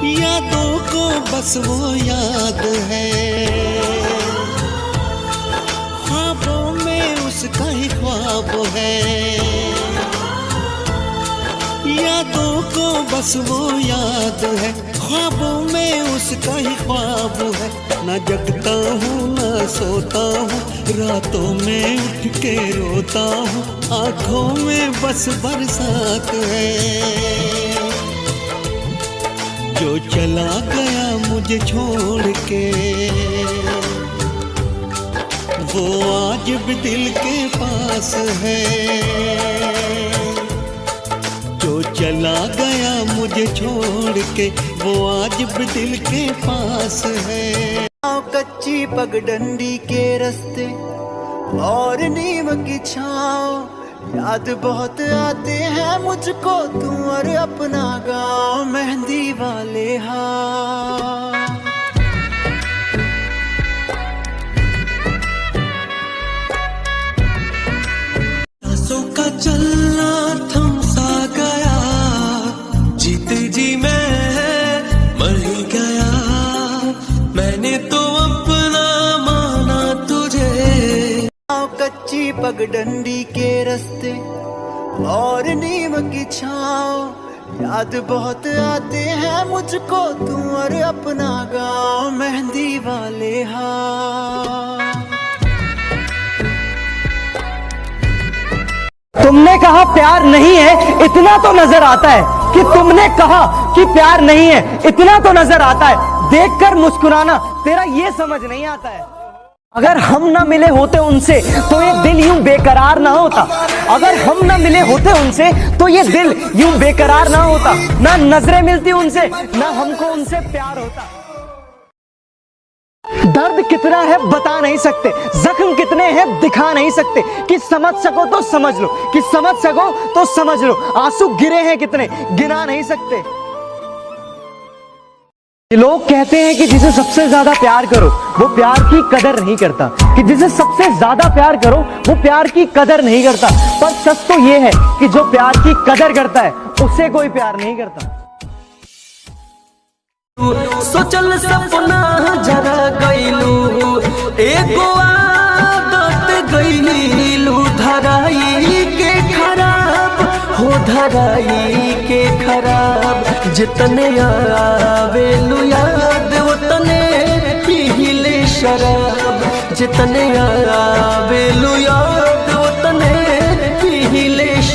यादों को बस वो याद है, ख्वाबों में उसका ही ख्वाब है। यादों को बस वो याद है, ख्वाबों में उसका ही ख्वाब है। ना जगता हूँ ना सोता हूँ, रातों में उठ के रोता हूँ, आँखों में बस बरसात है। जो चला गया मुझे छोड़ के, वो आज भी दिल के पास है। जो चला गया मुझे छोड़ के, वो आज भी दिल के पास है। कच्ची पगडंडी के रास्ते और नीम की छाँव, याद बहुत आते हैं मुझको तू और अपना गाँव मेहंदी वाले हाथ। सांसों का चलना थम सा गया, जीते जी मैं मर ही गया। मैंने तो अपना माना तुझे। कच्ची पगडंडी के रास्ते और नीम की छाँव, याद बहुत आते हैं मुझको तू और अपना गाँव मेहंदी वाले हाथ। तुमने कहा प्यार नहीं है, इतना तो नजर आता है कि तुमने कहा कि प्यार नहीं है, इतना तो नजर आता है। देखकर मुस्कुराना तेरा ये समझ नहीं आता है। अगर हम ना मिले होते उनसे तो ये दिल यूं बेकरार ना होता। अगर हम ना मिले होते उनसे तो ये दिल यूं बेकरार ना होता। ना नजरें मिलती उनसे, ना हमको उनसे प्यार होता। दर्द कितना है बता नहीं सकते, जख्म कितने हैं दिखा नहीं सकते। कि समझ सको तो समझ लो, कि समझ सको तो समझ लो। आंसू गिरे हैं कितने गिना नहीं सकते। लोग कहते हैं कि जिसे सबसे ज्यादा प्यार करो वो प्यार की कदर नहीं करता, कि जिसे सबसे ज्यादा प्यार करो वो प्यार की कदर नहीं करता। पर सच तो ये है कि जो प्यार की कदर करता है उसे कोई प्यार नहीं करता। सोचल सपना जरा गईलू, एगो आदत गईलू धराई के खराब हो, धराई के खराब। जितने आवेलू याद उतने पीले शराब, जितने आवेलू याद उतने